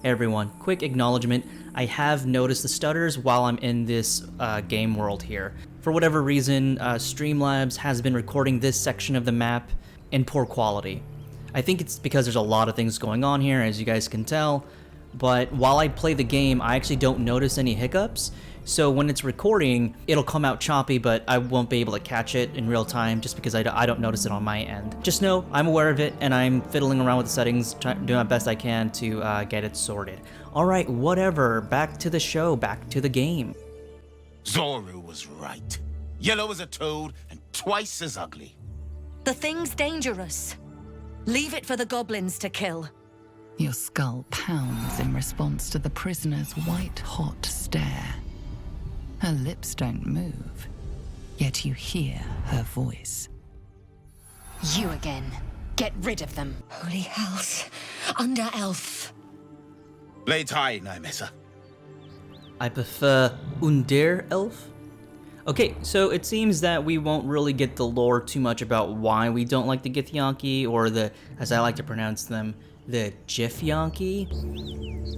Everyone, quick acknowledgement. I have noticed the stutters while I'm in this game world here. For whatever reason, Streamlabs has been recording this section of the map in poor quality. I think it's because there's a lot of things going on here, as you guys can tell, but while I play the game, I actually don't notice any hiccups. So when it's recording, it'll come out choppy, but I won't be able to catch it in real time just because I don't notice it on my end. Just know I'm aware of it, and I'm fiddling around with the settings, doing my best I can to get it sorted. Alright, whatever, back to the show, back to the game. Zorru was right. Yellow as a toad and twice as ugly. The thing's dangerous. Leave it for the goblins to kill. Your skull pounds in response to the prisoner's white-hot stare. Her lips don't move, yet you hear her voice. You again. Get rid of them. Holy hells. Under elf. Blades high, Nymessa. I prefer Undir Elf. Okay, so it seems that we won't really get the lore too much about why we don't like the Githyanki, or the, as I like to pronounce them, the Githyanki.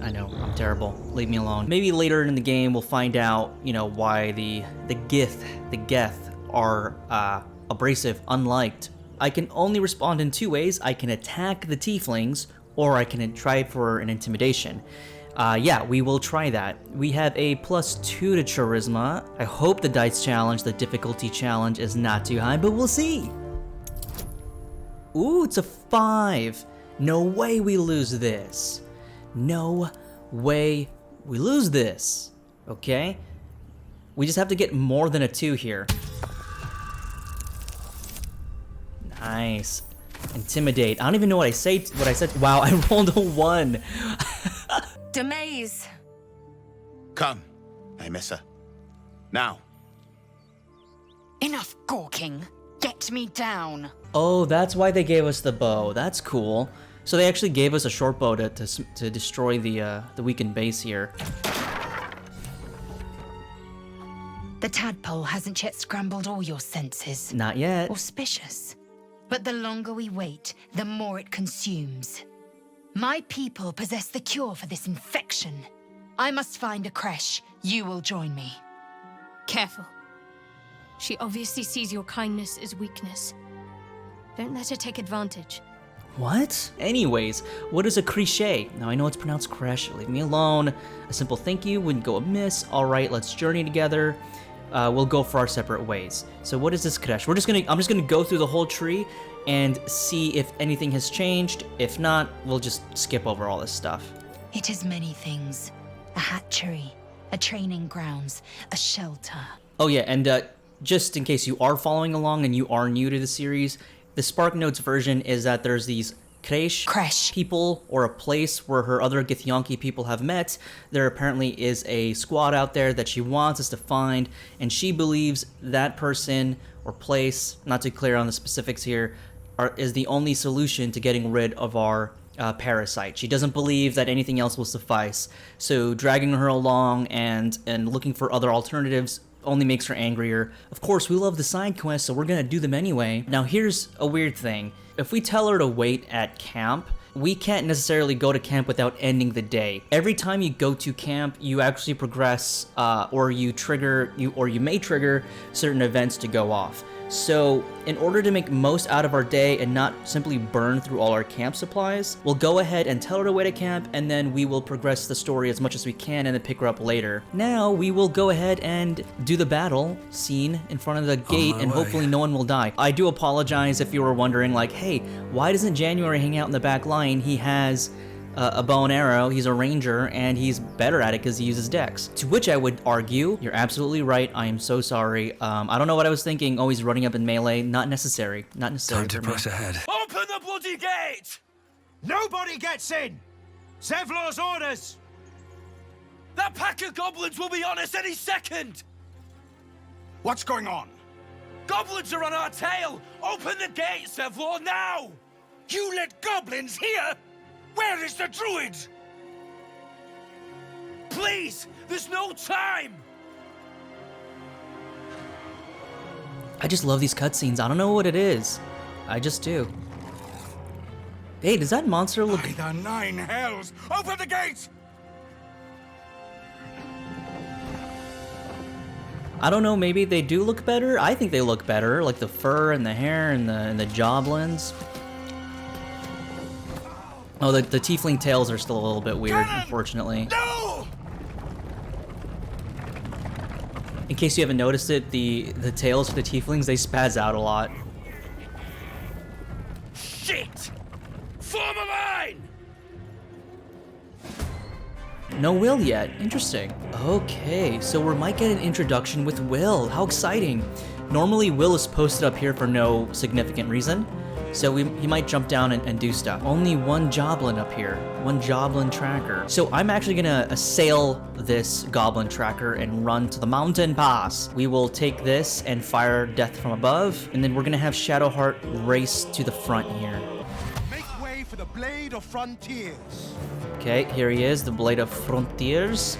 I know, I'm terrible. Leave me alone. Maybe later in the game we'll find out, you know, why the Geth are abrasive, unliked. I can only respond in two ways. I can attack the tieflings, or I can try for an intimidation. Yeah, we will try that. We have a +2 to Charisma. I hope the dice challenge, the difficulty challenge, is not too high, but we'll see. Ooh, it's a 5. No way we lose this. No way we lose this. Okay? We just have to get more than a 2 here. Nice. Intimidate. I don't even know what I said. Wow, I rolled a 1. Demaze. Come, Nymessa. Now. Enough gawking. Get me down. Oh, that's why they gave us the bow. That's cool. So they actually gave us a short bow to destroy the weakened base here. The tadpole hasn't yet scrambled all your senses. Not yet. Auspicious. But the longer we wait, the more it consumes. My people possess the cure for this infection. I must find a creche. You will join me. Careful. She obviously sees your kindness as weakness. Don't let her take advantage. What? Anyways, what is a crèche? Now I know it's pronounced creche, leave me alone. A simple thank you wouldn't go amiss. Alright, let's journey together. We'll go for our separate ways. So what is this creche? I'm just gonna go through the whole tree and see if anything has changed. If not, we'll just skip over all this stuff. It is many things. A hatchery, a training grounds, a shelter. Oh yeah, and just in case you are following along and you are new to the series, the SparkNotes version is that there's these creche people, or a place where her other Githyanki people have met. There apparently is a squad out there that she wants us to find, and she believes that person or place, not too clear on the specifics here, is the only solution to getting rid of our parasite. She doesn't believe that anything else will suffice, so dragging her along and looking for other alternatives only makes her angrier. Of course, we love the side quests, so we're gonna do them anyway. Now here's a weird thing. If we tell her to wait at camp, we can't necessarily go to camp without ending the day. Every time you go to camp, you actually progress, or you may trigger certain events to go off. So in order to make most out of our day and not simply burn through all our camp supplies, we'll go ahead and tell her to wait at camp, and then we will progress the story as much as we can and then pick her up later. Now we will go ahead and do the battle scene in front of the gate, and hopefully no one will die. I do apologize if you were wondering, like, hey, why doesn't January hang out in the back line? He has a bow and arrow, he's a ranger, and he's better at it because he uses dex. To which I would argue, you're absolutely right, I am so sorry. I don't know what I was thinking, always running up in melee, not necessary. Not necessary. Time to press ahead. Open the bloody gate! Nobody gets in! Zevlor's orders! That pack of goblins will be on us any second! What's going on? Goblins are on our tail! Open the gate, Zevlor, now! You let goblins here? Where is the druid? Please, there's no time! I just love these cutscenes. I don't know what it is. I just do. Hey, does that monster look... By the 9 hells! Open the gates! I don't know, maybe they do look better? I think they look better, like the fur and the hair and the joblins. Oh, the tiefling tails are still a little bit weird, unfortunately. No! In case you haven't noticed it, the tails for the tieflings, they spaz out a lot. Shit! Form a line! No Will yet. Interesting. Okay, so we might get an introduction with Will. How exciting. Normally, Will is posted up here for no significant reason, so he might jump down and do stuff. Only one Joblin up here. One Joblin tracker. So I'm actually gonna assail this Goblin tracker and run to the mountain pass. We will take this and fire Death from above, and then we're gonna have Shadowheart race to the front here. Make way for the Blade of Frontiers. Okay, here he is, the Blade of Frontiers.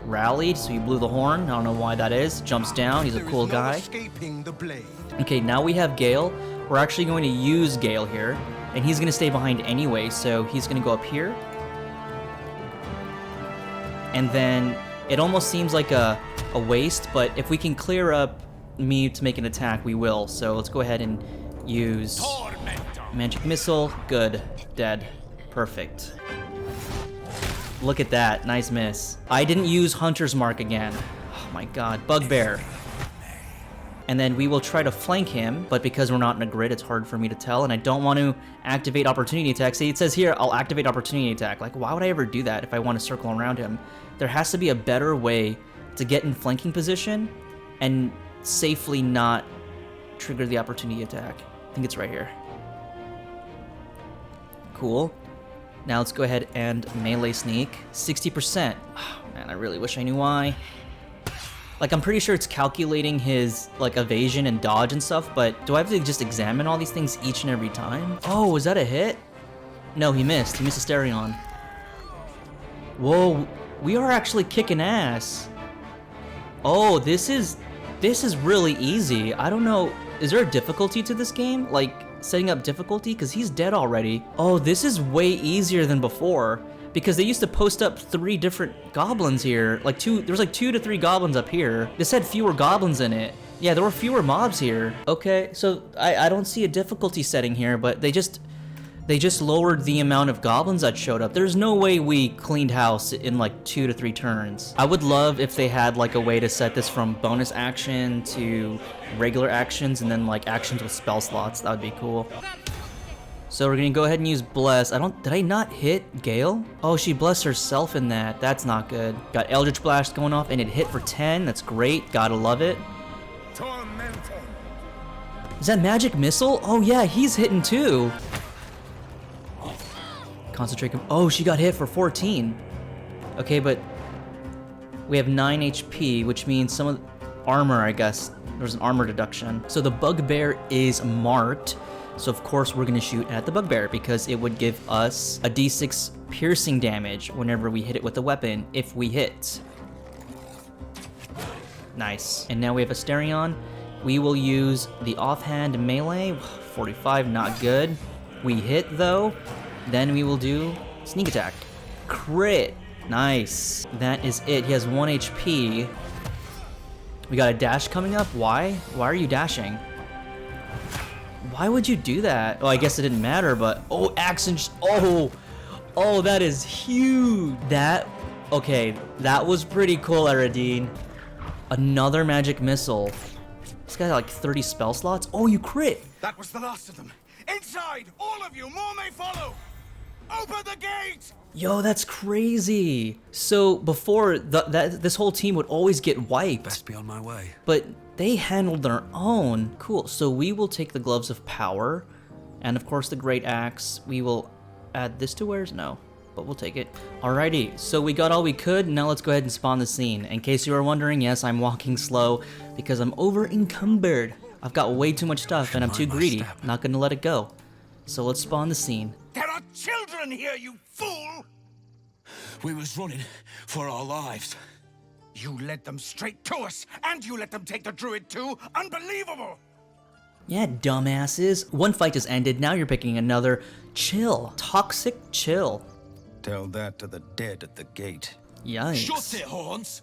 Rallied, so he blew the horn. I don't know why that is. Jumps down, he's a There cool is no guy. escaping the blade. Okay, now we have Gale. We're actually going to use Gale here, and he's going to stay behind anyway, so he's going to go up here. And then it almost seems like a waste, but if we can clear up me to make an attack, we will. So let's go ahead and use Magic Missile. Good. Dead. Perfect. Look at that. Nice miss. I didn't use Hunter's Mark again. Oh my god. Bugbear. And then we will try to flank him, but because we're not in a grid, it's hard for me to tell, and I don't want to activate Opportunity Attack. See, it says here, I'll activate Opportunity Attack. Like, why would I ever do that if I want to circle around him? There has to be a better way to get in flanking position and safely not trigger the Opportunity Attack. I think it's right here. Cool. Now let's go ahead and melee sneak. 60%. Oh, man, I really wish I knew why. Like, I'm pretty sure it's calculating his, like, evasion and dodge and stuff, but do I have to just examine all these things each and every time? Oh, was that a hit? No, he missed. He missed Asterion. Whoa, we are actually kicking ass. Oh, this is really easy. I don't know. Is there a difficulty to this game? Like, setting up difficulty? Because he's dead already. Oh, this is way easier than before. Because they used to post up 3 different goblins here. Like there's like 2 to 3 goblins up here. This had fewer goblins in it. Yeah, there were fewer mobs here. Okay, so I don't see a difficulty setting here, but they just lowered the amount of goblins that showed up. There's no way we cleaned house in like 2 to 3 turns. I would love if they had like a way to set this from bonus action to regular actions and then like actions with spell slots. That would be cool. So we're gonna go ahead and use Bless. Did I not hit Gale? Oh, she blessed herself in that. That's not good. Got Eldritch Blast going off and it hit for 10. That's great. Gotta love it. Tormentor. Is that Magic Missile? Oh yeah, he's hitting too. Concentrate. Oh, she got hit for 14. Okay, but we have 9 HP, which means some of the armor, I guess. There's an armor deduction. So the Bugbear is marked. So of course we're gonna shoot at the Bugbear because it would give us a d6 piercing damage whenever we hit it with a weapon, if we hit. Nice. And now we have Asterion. We will use the offhand melee. 45, not good. We hit though. Then we will do sneak attack. Crit. Nice. That is it. He has 1 HP. We got a dash coming up. Why? Why are you dashing? Why would you do that? Oh, I guess it didn't matter, but... Oh, action... Oh, that is huge. Okay, that was pretty cool, Eredine. Another magic missile. This guy got like 30 spell slots. Oh, you crit. That was the last of them. Inside, all of you, more may follow. Open the gate! Yo, that's crazy. So before, this whole team would always get wiped. Best be on my way. But they handled their own. Cool, so we will take the Gloves of Power. And of course the Great Axe. We will add this to where's? No, but we'll take it. Alrighty, so we got all we could. Now let's go ahead and spawn the scene. In case you were wondering, yes, I'm walking slow because I'm over encumbered. I've got way too much stuff and I'm too greedy. Not gonna let it go. So let's spawn the scene. There are children here, you fool! We was running for our lives. You led them straight to us, and you let them take the druid too? Unbelievable! Yeah, dumbasses. One fight just ended, now you're picking another. Chill. Toxic chill. Tell that to the dead at the gate. Yikes. Shut it, Horns!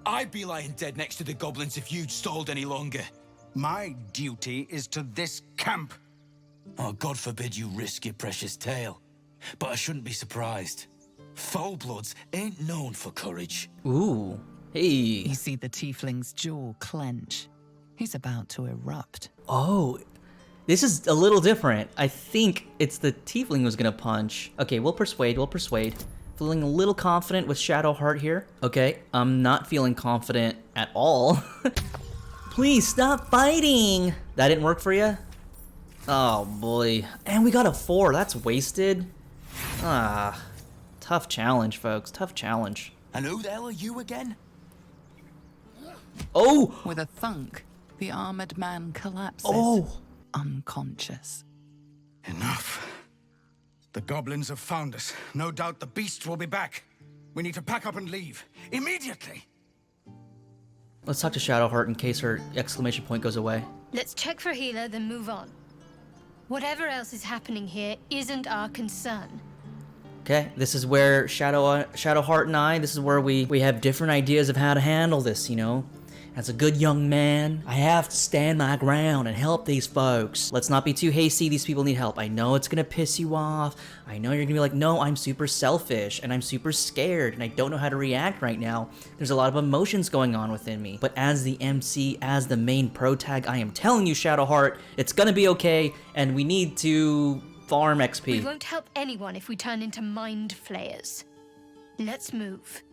I'd be lying dead next to the goblins if you'd stalled any longer. My duty is to this camp. Oh, God forbid you risk your precious tail. But I shouldn't be surprised. Foulbloods ain't known for courage. Ooh. Hey. You see the tiefling's jaw clench. He's about to erupt. Oh. This is a little different. I think it's the tiefling who's gonna punch. Okay, we'll persuade. Feeling a little confident with Shadowheart here. Okay, I'm not feeling confident at all. Please stop fighting. That didn't work for you? Oh boy. And we got a 4. That's wasted. Ah. Tough challenge, folks. Tough challenge. And who the hell are you again? Oh! With a thunk, the armored man collapses, Oh! unconscious. Enough. The goblins have found us. No doubt the beast will be back. We need to pack up and leave. Immediately! Let's talk to Shadowheart in case her exclamation point goes away. Let's check for healer, then move on. Whatever else is happening here isn't our concern. Okay, this is where Shadowheart and I, this is where we have different ideas of how to handle this, you know? As a good young man, I have to stand my ground and help these folks. Let's not be too hasty, these people need help. I know it's gonna piss you off. I know you're gonna be like, no, I'm super selfish and I'm super scared and I don't know how to react right now. There's a lot of emotions going on within me. But as the MC, as the main pro tag, I am telling you, Shadowheart, it's gonna be okay and we need to farm XP. We won't help anyone if we turn into mind flayers. Let's move.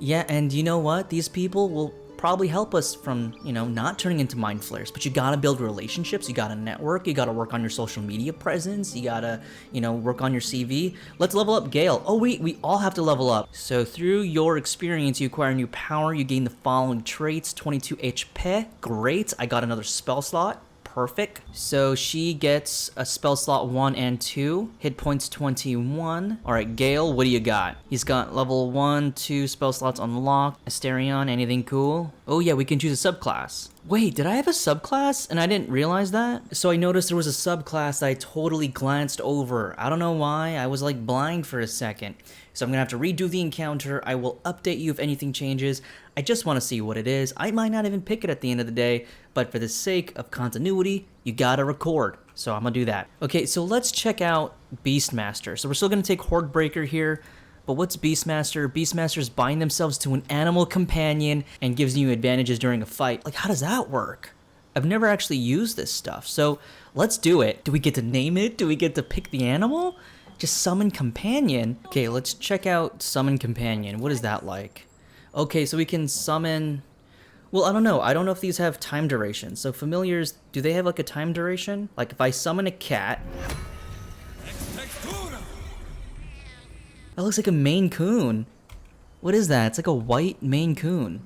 Yeah, and you know what? These people will probably help us from, you know, not turning into mind flayers, but you gotta build relationships, you gotta network, you gotta work on your social media presence, you gotta, you know, work on your CV. Let's level up Gale. Oh wait, we all have to level up. So through your experience, you acquire new power, you gain the following traits: 22 HP, great, I got another spell slot. Perfect. So she gets a spell slot 1 and 2, hit points 21. All right, Gale, what do you got? He's got level 1, 2 spell slots unlocked. Asterion, anything cool? Oh yeah, we can choose a subclass. Wait, did I have a subclass and I didn't realize that? So I noticed there was a subclass that I totally glanced over. I don't know why, I was like blind for a second. So I'm gonna have to redo the encounter. I will update you if anything changes. I just want to see what it is. I might not even pick it at the end of the day, but for the sake of continuity, you gotta record. So I'm gonna do that. Okay, so let's check out Beastmaster. So we're still gonna take Hordebreaker here, but what's Beastmaster? Beastmasters bind themselves to an animal companion and gives you advantages during a fight. Like, how does that work? I've never actually used this stuff, so let's do it. Do we get to name it? Do we get to pick the animal? Just summon companion? Okay, let's check out summon companion. What is that like? Okay, so we can summon... Well, I don't know. I don't know if these have time duration. So familiars, do they have like a time duration? Like if I summon a cat... That looks like a Maine Coon. What is that? It's like a white Maine Coon.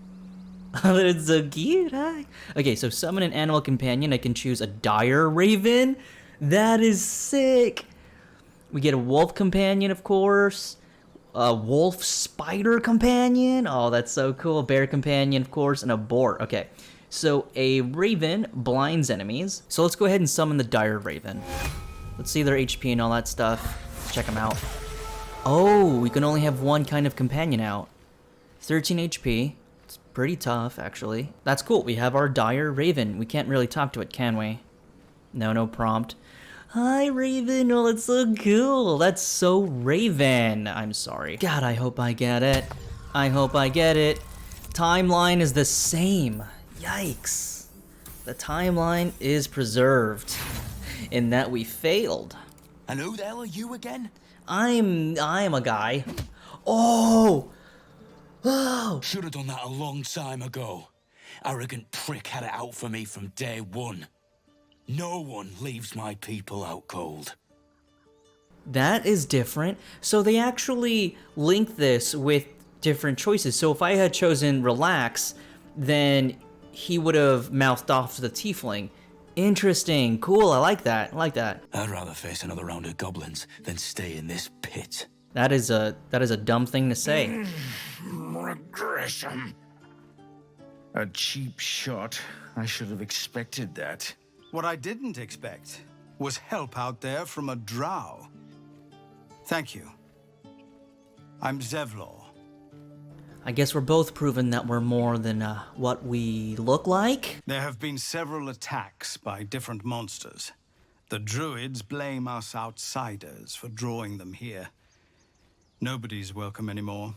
Oh, it's so cute, huh? Okay, so summon an animal companion. I can choose a dire raven. That is sick. We get a wolf companion, of course. A wolf spider companion. Oh, that's so cool. Bear companion, of course, and a boar. Okay, so a raven blinds enemies. So let's go ahead and summon the dire raven. Let's see their HP and all that stuff. Let's check them out. Oh, we can only have one kind of companion out. 13 HP. It's pretty tough, actually. That's cool. We have our dire raven. We can't really talk to it, can we? No prompt. Hi, Raven. Oh, that's so cool. That's so Raven. I'm sorry. God, I hope I get it. I hope I get it. Timeline is the same. Yikes. The timeline is preserved in that we failed. And who the hell are you again? I'm a guy. Oh! Oh! Should have done that a long time ago. Arrogant prick had it out for me from day one. No one leaves my people out cold. That is different. So they actually link this with different choices. So if I had chosen relax, then he would have mouthed off to the tiefling. Interesting. Cool. I like that. I like that. I'd rather face another round of goblins than stay in this pit. That is a dumb thing to say. Regression. A cheap shot. I should have expected that. What I didn't expect was help out there from a drow. Thank you. I'm Zevlor. I guess we're both proving that we're more than what we look like. There have been several attacks by different monsters. The druids blame us outsiders for drawing them here. Nobody's welcome anymore.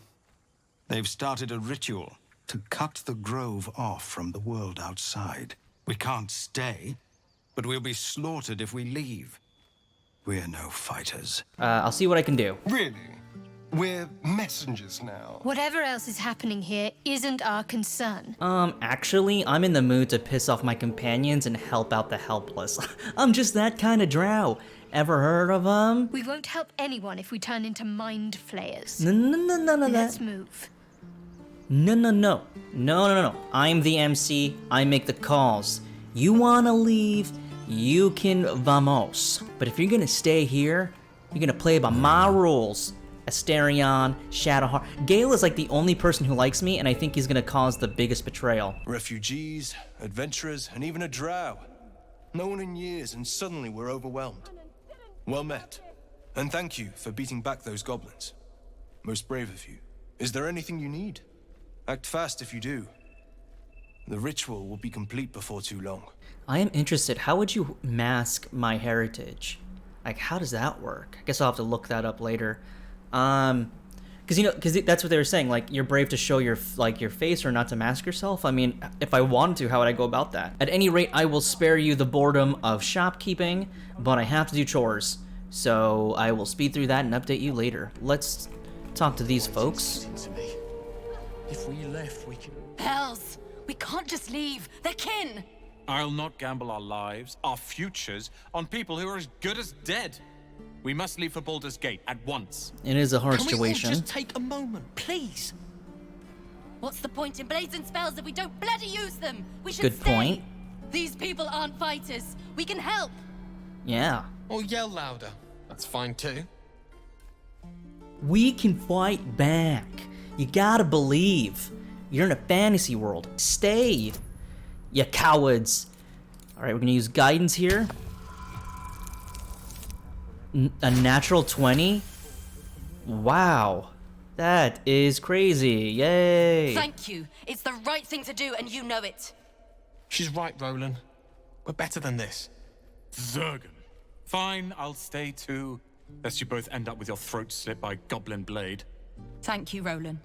They've started a ritual to cut the grove off from the world outside. We can't stay, but we'll be slaughtered if we leave. We're no fighters. I'll see what I can do. Really? We're messengers now. Whatever else is happening here isn't our concern. Actually, I'm in the mood to piss off my companions and help out the helpless. I'm just that kind of drow. Ever heard of them? We won't help anyone if we turn into mind flayers. No. Let's move. No. I'm the MC. I make the calls. You wanna leave? You can vamos. But if you're gonna stay here, you're gonna play by my rules. Asterion, Shadowheart. Gale is like the only person who likes me, and I think he's gonna cause the biggest betrayal. Refugees, adventurers, and even a drow. No one in years, and suddenly we're overwhelmed. Well met. And thank you for beating back those goblins. Most brave of you. Is there anything you need? Act fast if you do. The ritual will be complete before too long. I am interested. How would you mask my heritage? Like, how does that work? I guess I'll have to look that up later. Because that's what they were saying. Like, you're brave to show your face or not to mask yourself. I mean, if I wanted to, how would I go about that? At any rate, I will spare you the boredom of shopkeeping, but I have to do chores. So I will speed through that and update you later. Let's talk to these folks. If we left, we could... Hells! We can't just leave. They're kin! I'll not gamble our lives, our futures, on people who are as good as dead. We must leave for Baldur's Gate at once. It is a hard Can situation. we all just take a moment, please? What's the point in blazing spells if we don't bloody use them? We should Good stay. point. These people aren't fighters. We can help. Yeah. Or yell louder. That's fine too. We can fight back. You gotta believe. You're in a fantasy world. Stay, you cowards. All right, we're gonna use guidance here. A natural 20? Wow. That is crazy. Yay. Thank you. It's the right thing to do, and you know it. She's right, Roland. We're better than this. Zergan. Fine, I'll stay too. Lest you both end up with your throat slit by Goblin Blade. Thank you, Roland.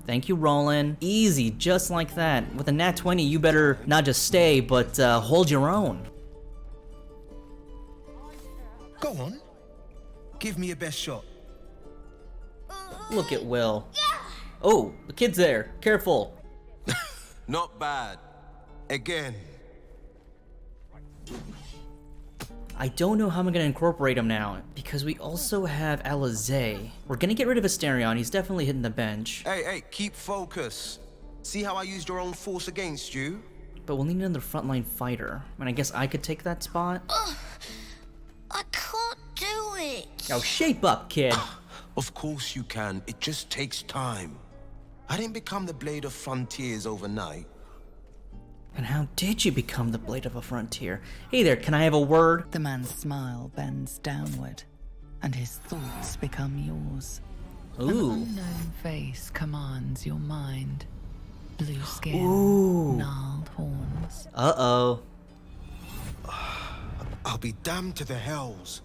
Thank you, Roland. Easy, just like that. With a nat 20, you better not just stay, but hold your own. Go on. Give me your best shot. Look at Will. Oh, the kid's there. Careful. Not bad. Again. I don't know how I'm gonna incorporate him now, because we also have Alizé. We're gonna get rid of Asterion. He's definitely hitting the bench. Hey, keep focus. See how I used your own force against you? But we'll need another frontline fighter. And I guess I could take that spot. I can't do it. Now shape up, kid. Of course you can. It just takes time. I didn't become the Blade of Frontiers overnight. And how did you become the Blade of a Frontier? Hey there, can I have a word? The man's smile bends downward, and his thoughts become yours. An Ooh. unknown face commands your mind. Blue skin, Ooh. gnarled horns. Uh-oh. I'll be damned to the hells.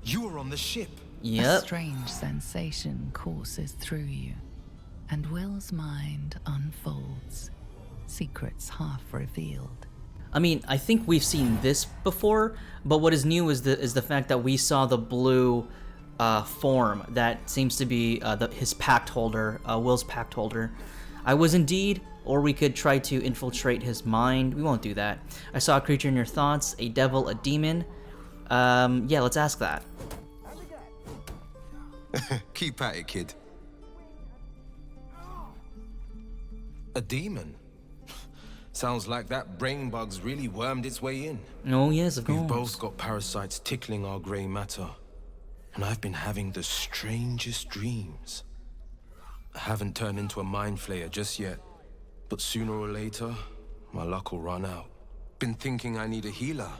You were on the ship. A Yep. strange sensation courses through you, and Will's mind unfolds, secrets half revealed. I mean, I think we've seen this before, but what is new is the fact that we saw the blue form that seems to be his pact holder, Will's pact holder. I was indeed, or we could try to infiltrate his mind. We won't do that. I saw a creature in your thoughts, a devil, a demon. Yeah, let's ask that. Keep at it, kid. A demon? Sounds like that brain bug's really wormed its way in. Oh, yes, of course. We've both got parasites tickling our grey matter. And I've been having the strangest dreams. I haven't turned into a mind flayer just yet. But sooner or later, my luck will run out. Been thinking I need a healer.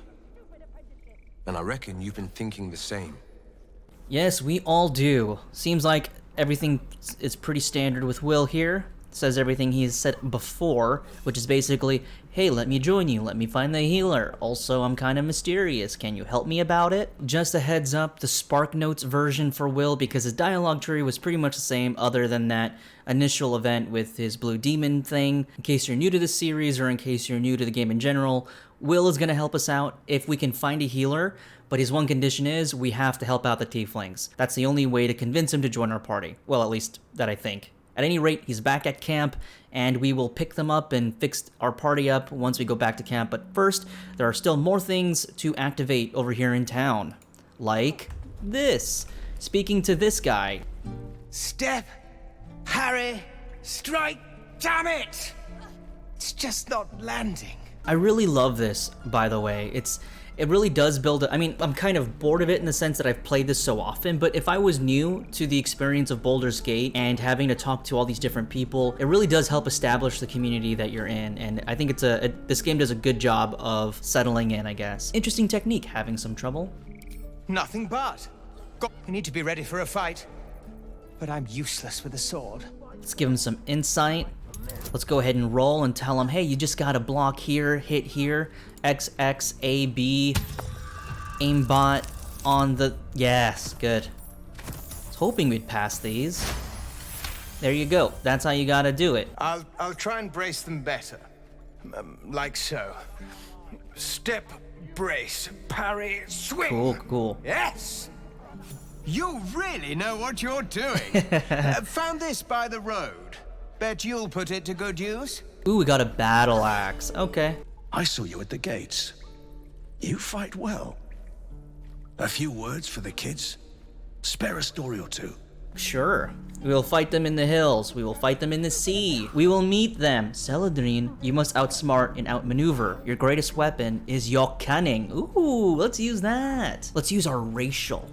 and I reckon you've been thinking the same. Yes, we all do. Seems like everything is pretty standard with Will here. Says everything he's said before, which is basically, hey, let me join you, let me find the healer. Also, I'm kind of mysterious, can you help me about it? Just a heads up, the Spark Notes version for Will, because his dialogue tree was pretty much the same other than that initial event with his Blue Demon thing. In case you're new to the series or in case you're new to the game in general, Will is going to help us out if we can find a healer, but his one condition is we have to help out the Tieflings. That's the only way to convince him to join our party. Well, at least that I think. At any rate, he's back at camp, and we will pick them up and fix our party up once we go back to camp. But first, there are still more things to activate over here in town. Like this. Speaking to this guy. Step, Harry, strike, damn it! It's just not landing. I really love this, by the way. It really does build I mean, I'm kind of bored of it in the sense that I've played this so often, but if I was new to the experience of Baldur's Gate and having to talk to all these different people, it really does help establish the community that you're in, and I think this game does a good job of settling in, I guess. Interesting technique, having some trouble. Nothing but. You need to be ready for a fight. But I'm useless with a sword. Let's give him some insight. Let's go ahead and roll and tell him, hey, you just gotta block here, hit here, X, X, A, B, aimbot on the... Yes, good. I was hoping we'd pass these. There you go. That's how you gotta do it. I'll try and brace them better. Like so. Step, brace, parry, swing. Cool, cool. Yes! You really know what you're doing. Found this by the road. Bet you'll put it to good use. Ooh, we got a battle axe. Okay. I saw you at the gates. You fight well. A few words for the kids? Spare a story or two. Sure. We will fight them in the hills. We will fight them in the sea. We will meet them. Celadrine, you must outsmart and outmaneuver. Your greatest weapon is your cunning. Ooh, let's use that. Let's use our racial.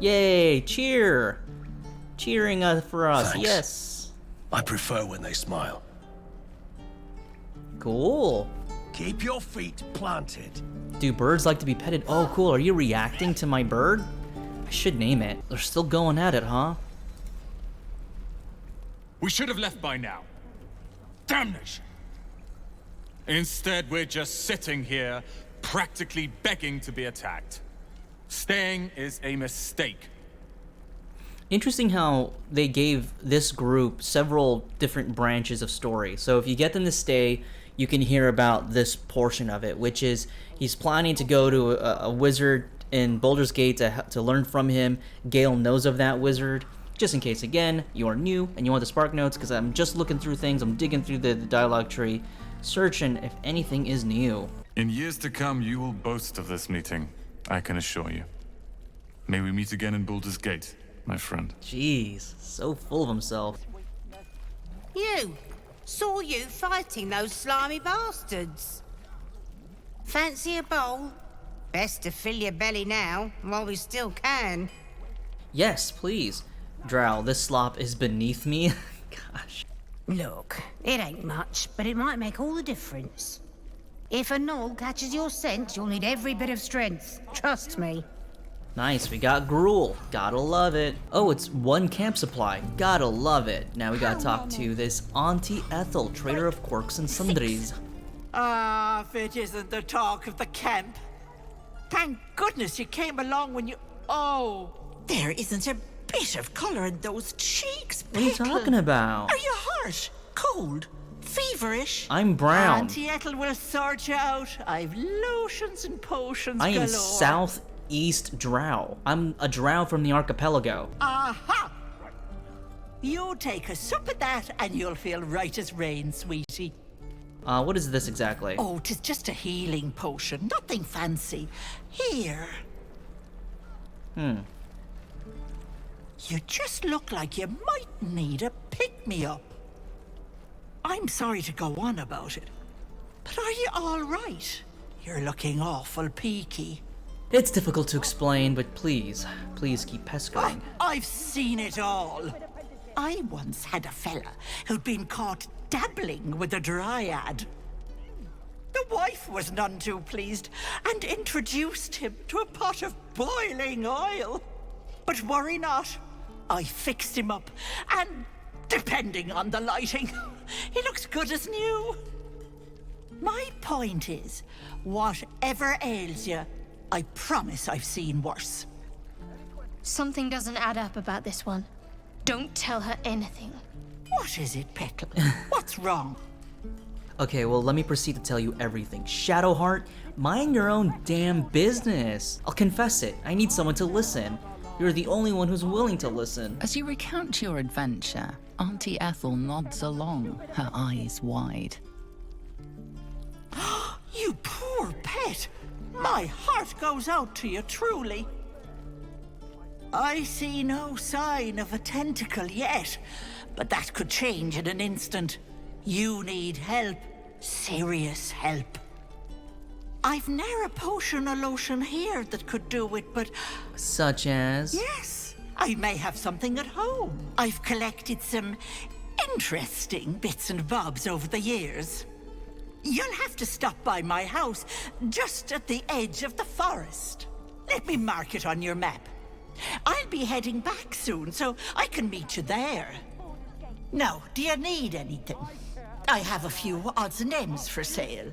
Yay, cheer. Cheering for us, Thanks. yes. I prefer when they smile. Cool. Keep your feet planted. Do birds like to be petted? Oh, cool. Are you reacting to my bird? I should name it. They're still going at it, huh? We should have left by now. Damnation! Instead, we're just sitting here, practically begging to be attacked. Staying is a mistake. Interesting how they gave this group several different branches of story. So if you get them to stay, you can hear about this portion of it, which is he's planning to go to a wizard in Baldur's Gate to learn from him. Gale knows of that wizard. Just in case, again, you are new and you want the Spark Notes, because I'm just looking through things, I'm digging through the dialogue tree, searching if anything is new. In years to come, you will boast of this meeting, I can assure you. May we meet again in Baldur's Gate, my friend. Jeez, so full of himself. You! Saw you fighting those slimy bastards. Fancy a bowl? Best to fill your belly now, while we still can. Yes, please. Drow, this slop is beneath me. Gosh. Look, it ain't much, but it might make all the difference. If a gnoll catches your scent, you'll need every bit of strength. Trust me. Nice, we got gruel. Gotta love it. Oh, it's one camp supply. Gotta love it. Now we gotta talk to this Auntie Ethel, trader of quirks and sundries. Ah, if it isn't the talk of the camp. Thank goodness you came along when you... Oh, there isn't a bit of colour in those cheeks, What are you talking about? Are you hurt? Cold? Feverish? I'm brown. Auntie Ethel will sort you out. I've lotions and potions I am galore. Southeast Drow. I'm a Drow from the archipelago. Aha! You take a sup at that and you'll feel right as rain, sweetie. What is this exactly? Oh, 'tis just a healing potion. Nothing fancy. Here. You just look like you might need a pick-me-up. I'm sorry to go on about it, but are you all right? You're looking awful peaky. It's difficult to explain, but please keep pestering. I've seen it all. I once had a fella who'd been caught dabbling with a dryad. The wife was none too pleased and introduced him to a pot of boiling oil. But worry not, I fixed him up, and depending on the lighting, he looks good as new. My point is, whatever ails you, I promise I've seen worse. Something doesn't add up about this one. Don't tell her anything. What is it, Petal? What's wrong? Okay, well, let me proceed to tell you everything. Shadowheart, mind your own damn business. I'll confess it. I need someone to listen. You're the only one who's willing to listen. As you recount your adventure, Auntie Ethel nods along, her eyes wide. You poor pet! My heart goes out to you, truly. I see no sign of a tentacle yet, but that could change in an instant. You need help. Serious help. I've ne'er a potion or lotion here that could do it, but... Such as? Yes, I may have something at home. I've collected some interesting bits and bobs over the years. You'll have to stop by my house, just at the edge of the forest. Let me mark it on your map. I'll be heading back soon, so I can meet you there. Now, do you need anything? I have a few odds and ends for sale.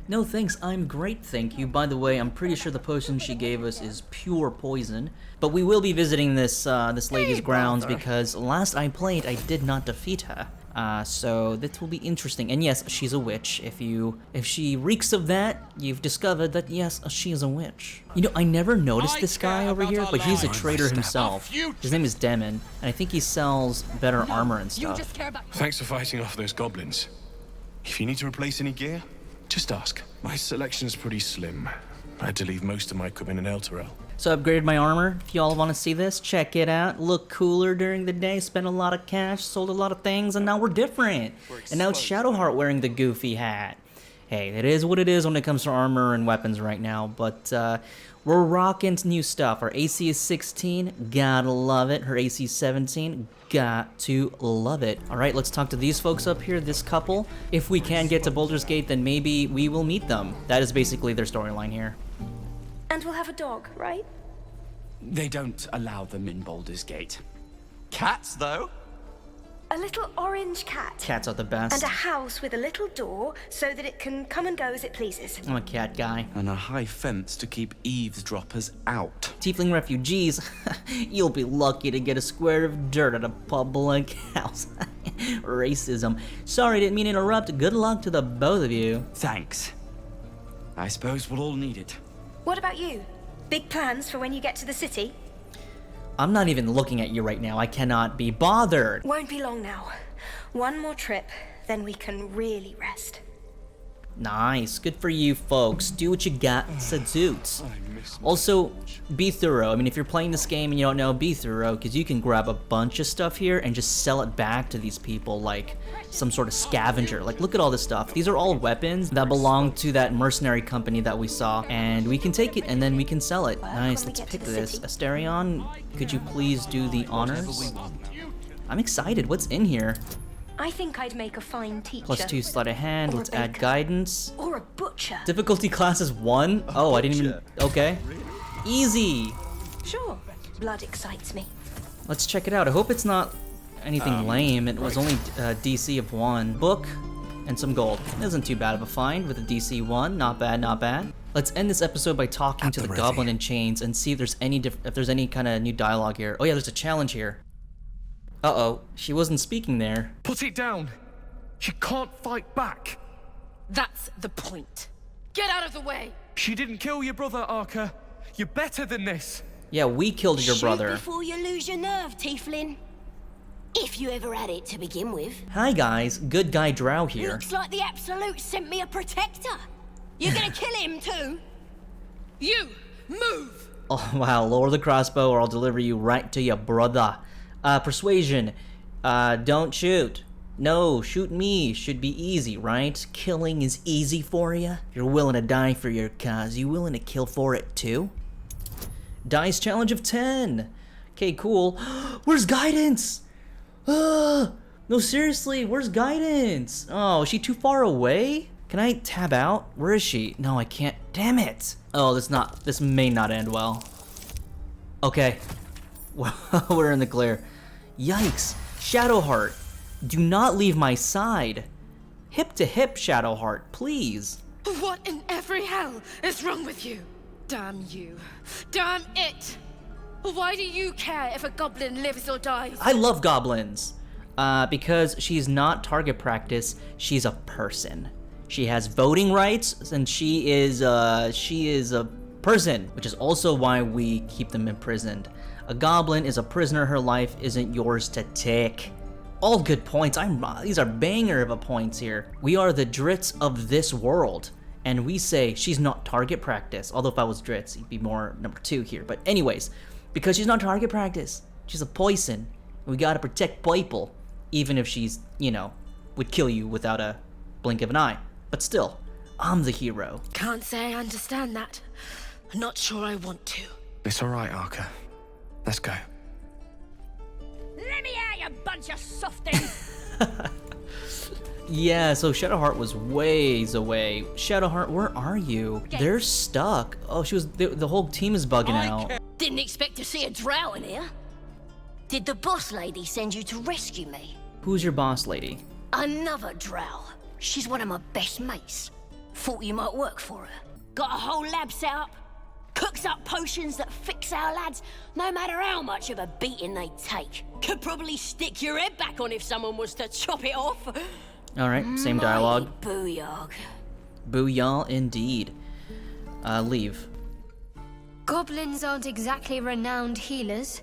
No thanks, I'm great, thank you. By the way, I'm pretty sure the potion she gave us is pure poison. But we will be visiting this this lady's grounds because last I played, I did not defeat her. So this will be interesting. And yes, she's a witch. If she reeks of that, you've discovered that yes, she is a witch. You know, I never noticed this guy over here, but he's a trader himself. His name is Demon, and I think he sells better armor and stuff. Thanks for fighting off those goblins. If you need to replace any gear, just ask. My selection's pretty slim. I had to leave most of my equipment in Elturel. So I upgraded my armor. If y'all want to see this, check it out. Look cooler during the day, spent a lot of cash, sold a lot of things, and now we're different. And now it's Shadowheart wearing the goofy hat. Hey, it is what it is when it comes to armor and weapons right now, but we're rocking new stuff. Our AC is 16, gotta love it. Her AC is 17, got to love it. All right, let's talk to these folks up here, this couple. If we can get to Baldur's Gate, then maybe we will meet them. That is basically their storyline here. And we'll have a dog, right? They don't allow them in Baldur's Gate. Cats, though? A little orange cat. Cats are the best. And a house with a little door so that it can come and go as it pleases. I'm a cat guy. And a high fence to keep eavesdroppers out. Tiefling refugees. You'll be lucky to get a square of dirt at a public house. Racism. Sorry, didn't mean to interrupt. Good luck to the both of you. Thanks. I suppose we'll all need it. What about you? Big plans for when you get to the city? I'm not even looking at you right now. I cannot be bothered. Won't be long now. One more trip, then we can really rest. Nice. Good for you folks. Do what you got to do. Also, be thorough. I mean, if you're playing this game and you don't know, be thorough, because you can grab a bunch of stuff here and just sell it back to these people like some sort of scavenger. Like, look at all this stuff. These are all weapons that belong to that mercenary company that we saw, and we can take it and then we can sell it. Nice. Let's pick this. Asterion, could you please do the honors? I'm excited. What's in here? I think I'd make a fine teacher. +2 sleight of hand. Let's add guidance. Or a butcher. Difficulty class is 1. Oh, I didn't even. Okay. Easy. Sure. Blood excites me. Let's check it out. I hope it's not anything lame. It was only DC of 1. Book and some gold. Isn't too bad of a find with a DC 1. Not bad, not bad. Let's end this episode by talking to the Goblin in Chains and see if there's any kind of new dialogue here. Oh yeah, there's a challenge here. Uh-oh, she wasn't speaking there. Put it down. She can't fight back. That's the point. Get out of the way. She didn't kill your brother, Arca. You're better than this. Yeah, we killed your brother. Shoot before you lose your nerve, Tiefling. If you ever had it to begin with. Hi guys, good guy Drow here. Looks like the Absolute sent me a protector. You're gonna kill him too? You, move! Oh wow, lower the crossbow or I'll deliver you right to your brother. Persuasion. Don't shoot. No, shoot me. Should be easy, right? Killing is easy for you. You're willing to die for your cause. You willing to kill for it too? Dice challenge of 10. Okay, cool. Where's Guidance? No, seriously, where's Guidance? Oh, is she too far away? Can I tab out? Where is she? No, I can't. Damn it. Oh, this may not end well. Okay. We're in the clear. Yikes. Shadowheart, do not leave my side. Hip to hip, Shadowheart, please. What in every hell is wrong with you? Damn you. Damn it! Why do you care if a goblin lives or dies? I love goblins. Because she's not target practice, she's a person. She has voting rights, and she is a person, which is also why we keep them imprisoned. A goblin is a prisoner, her life isn't yours to take. All good points. These are banger of a points here. We are the Dritz of this world, and we say she's not target practice. Although if I was Dritz, he'd be more number 2 here. But anyways, because she's not target practice, she's a poison. We gotta protect people, even if she's, you know, would kill you without a blink of an eye. But still, I'm the hero. Can't say I understand that. Not sure I want to. It's all right, Arca. Let's go. Let me out, you bunch of softies! Yeah, so Shadowheart was ways away. Shadowheart, where are you? They're stuck. Oh, the whole team is bugging out. Didn't expect to see a drow in here. Did the boss lady send you to rescue me? Who's your boss lady? Another drow. She's one of my best mates. Thought you might work for her. Got a whole lab set up. Cooks up potions that fix our lads, no matter how much of a beating they take. Could probably stick your head back on if someone was to chop it off. Alright, same dialogue. Booyah. Booyah indeed. Leave. Goblins aren't exactly renowned healers,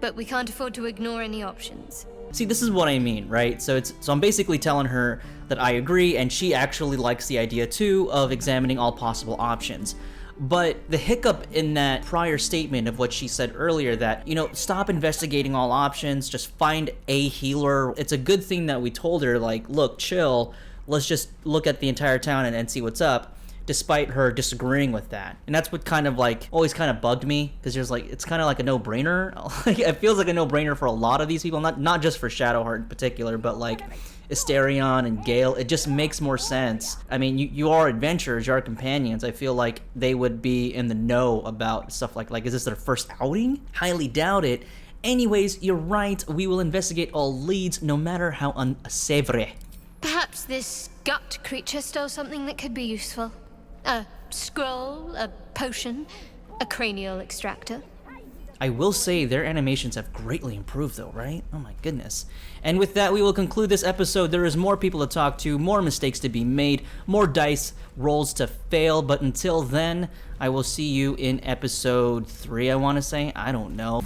but we can't afford to ignore any options. See, this is what I mean, right? So I'm basically telling her that I agree, and she actually likes the idea too of examining all possible options. But the hiccup in that prior statement of what she said earlier, that, you know, stop investigating all options, just find a healer. It's a good thing that we told her, like, look, chill, let's just look at the entire town and see what's up, despite her disagreeing with that. And that's what kind of like always kind of bugged me, because there's like, it's kind of like a no-brainer. It feels like a no-brainer for a lot of these people, not just for Shadowheart in particular, but like Asterion and Gale. It just makes more sense. I mean, you are adventurers, you are companions. I feel like they would be in the know about stuff like is this their first outing? Highly doubt it. Anyways, you're right, we will investigate all leads, no matter how unsavory. Perhaps this gut creature stole something that could be useful. A scroll, a potion, a cranial extractor. I will say their animations have greatly improved though, right? Oh my goodness. And with that, we will conclude this episode. There is more people to talk to, more mistakes to be made, more dice rolls to fail, but until then, I will see you in episode 3, I want to say. I don't know.